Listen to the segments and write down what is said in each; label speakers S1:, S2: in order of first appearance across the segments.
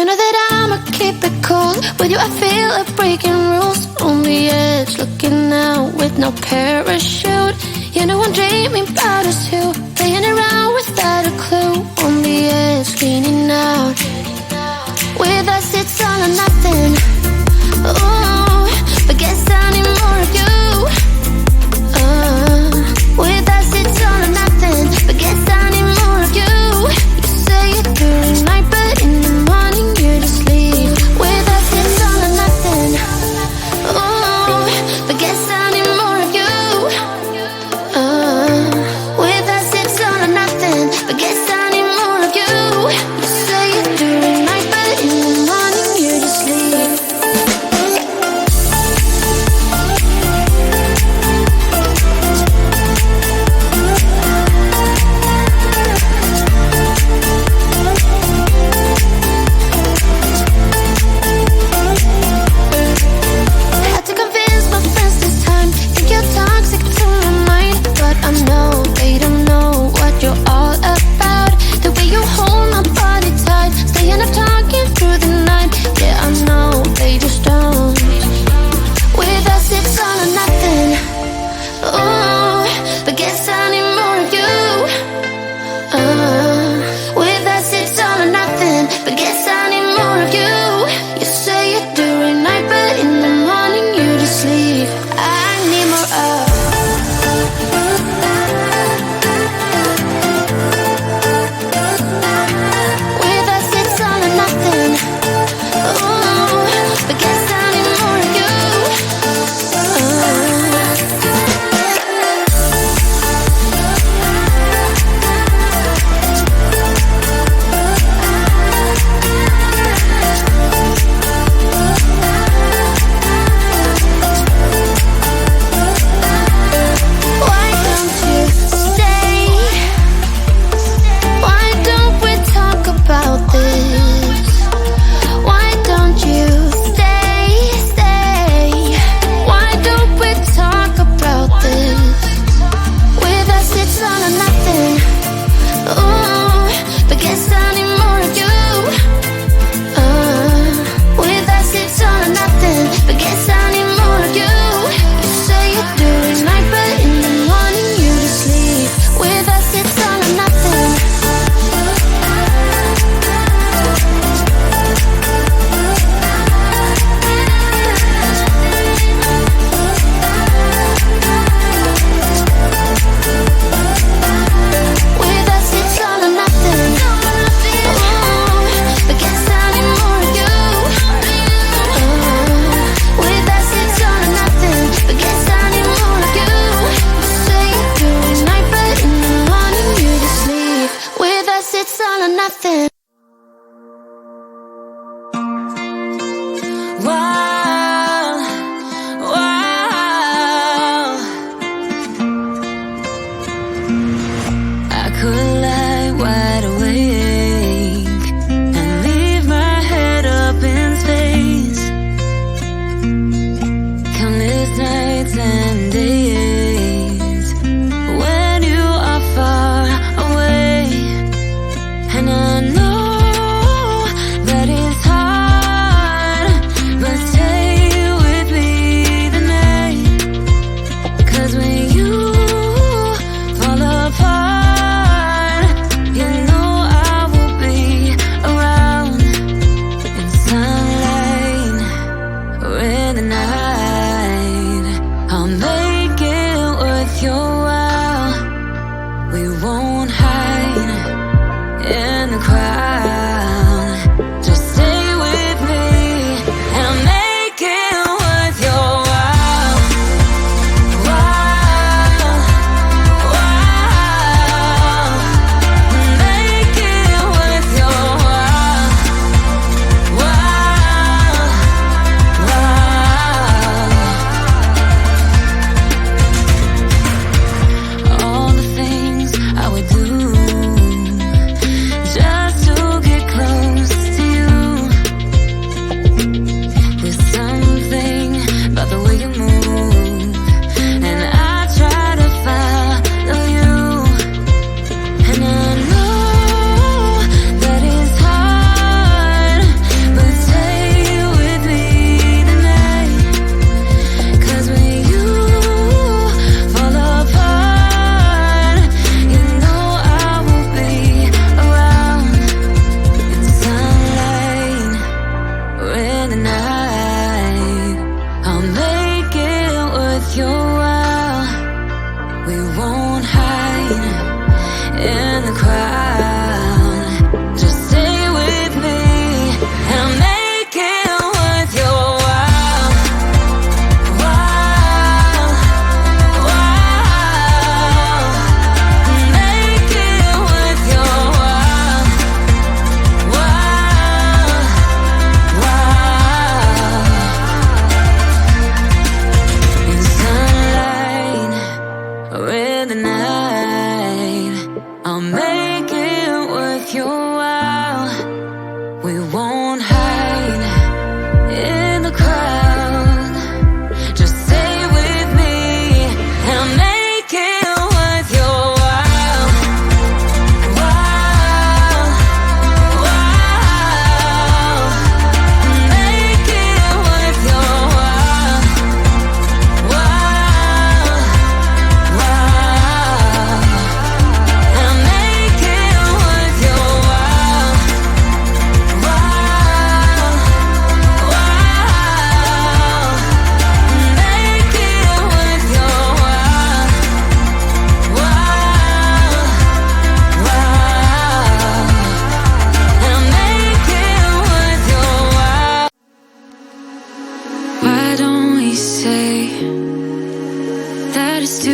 S1: You know that I'ma keep it cool. With you I feel like breaking rules. On the edge, looking out with no parachute. You know I'm dreaming about us two, playing around without a clue. On the edge, leaning out. With us it's all or nothing. Ooh, but guess I need more of you. With us it's all or nothing, but guess I need more of you. You say it during night, but in the morning you just leave. With us it's all or nothing. Ooh, but guess I need more of you. With us it's all or nothing, but guess I need more of you. You say it during night, but in the morning you just leave. Had to convince my friends this time. Think you're toxic to my mind, but I know they don't know what you're all about. The way you hold my body tight, staying up talking through the night. Yeah, I know they just don't. With us it's all or nothing. Ooh, but guess I need more of you. With us it's all or nothing, but guess I need more of you. You say it during night, but in the morning you just leave. I need more of. With us it's all or nothing. Ooh, but guess I need more of you. Why don't you stay? Why don't we talk about this? Why don't you stay? Why don't we talk about this? With us it's all or nothing. Ooh, but guess I need more of you. With us it's all or nothing, but guess I need more of you. You say it during night, but in the morning you just leave. With us it's all or nothing. With us it's all or nothing. Ooh, but guess I need more of you. With us it's all or nothing, but guess I need more of you. You say it during night, but in the morning you just leave. With us it's all or nothing.
S2: Wow, wow. I could lie wide awake and leave my head up in space. Countless nights and days when you are far away, and I know that it's hard, but stay with me the night. 'Cause when you fall apart, you know I will be around in sunlight or in the night. I'll make it worth your while. We won't hide in the crowd. Just stay with me and I'll make it worth your while. Wow,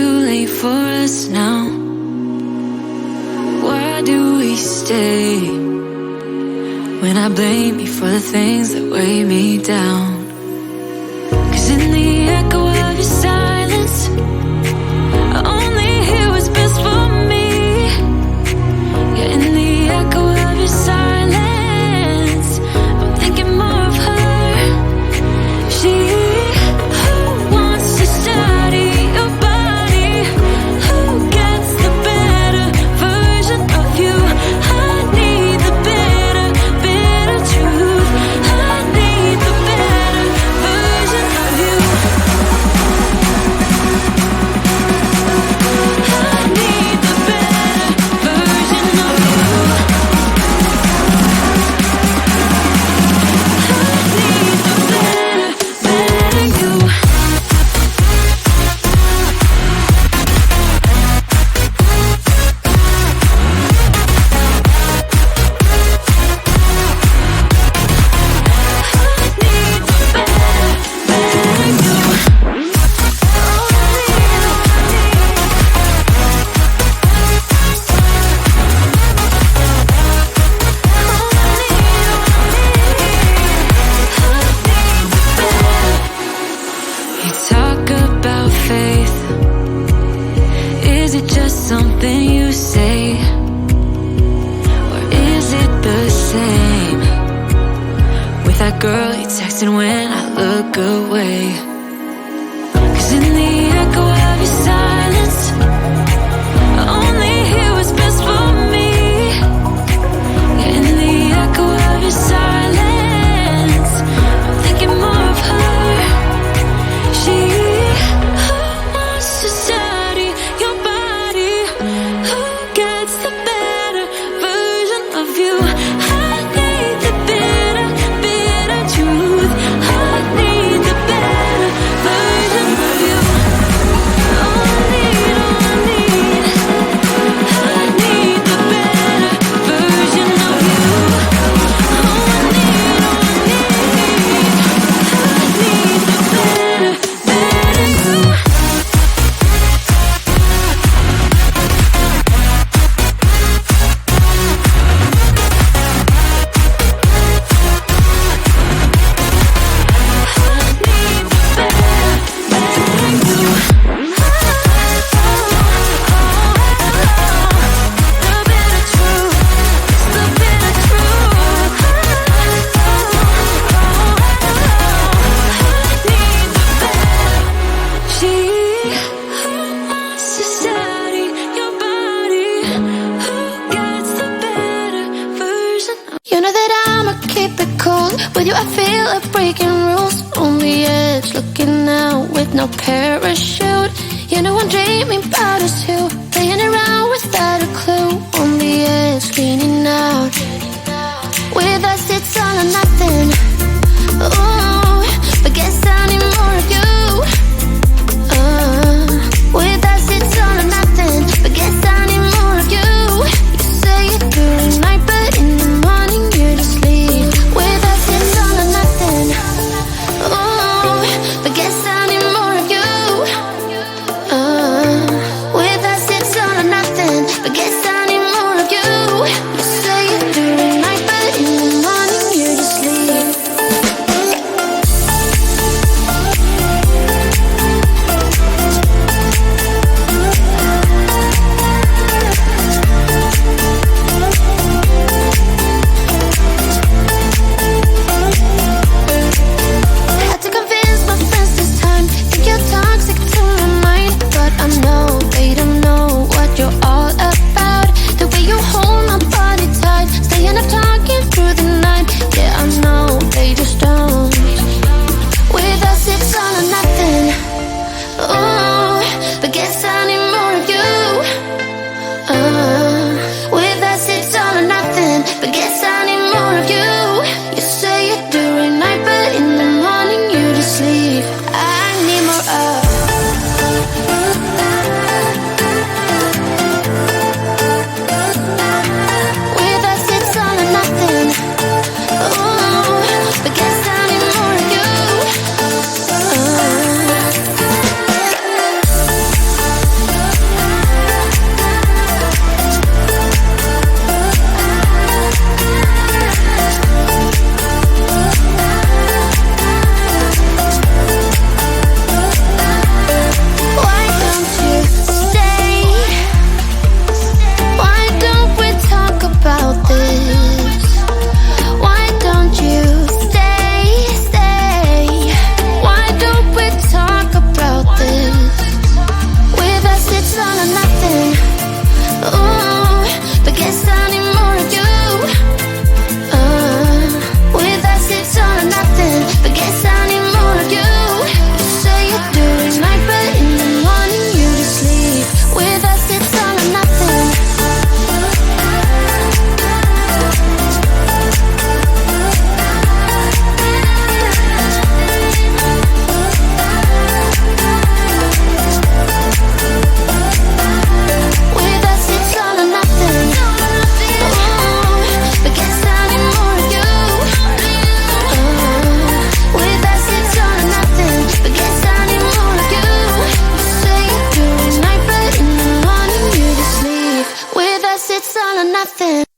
S2: too late for us now? Why do we stay when I blame you for the things that weigh me down? 'Cause in the echo of your silence, I only hear what's best for me. Yeah, in the echo of your silence, I'm thinking more of her. She who wants to study your body, who gets the better version of you. I need the bitter, bitter truth. I need the better version of you. I need the better version of you. I need the better, better you. You talk about faith. Is it just something you say? Or is it the same with that girl you texting when I look away? 'Cause in the echo of your silence, I only hear what's best for me. Yeah, in the echo of your silence, I'm thinking more of her. She who wants to study your body, who gets the better version of you. I need the bitter, bitter truth. I need the better version of you. Oh, I need, oh, I need. I need the better version of you. Oh, I need, oh, I need. I need the better, better you.
S1: You know that I'ma keep it cool. With you I feel like breaking rules. On the edge, looking out with no parachute. You know I'm dreaming about us too. Playing around without a clue. On the edge, leaning out. With us it's all or nothing. Ooh, but guess I need more of you. With us it's all or nothing. But guess I need more of you. You say it through the night, but in the morning you're just sleep. With us it's all or nothing. Ooh, but guess I need more of you. With us nothing.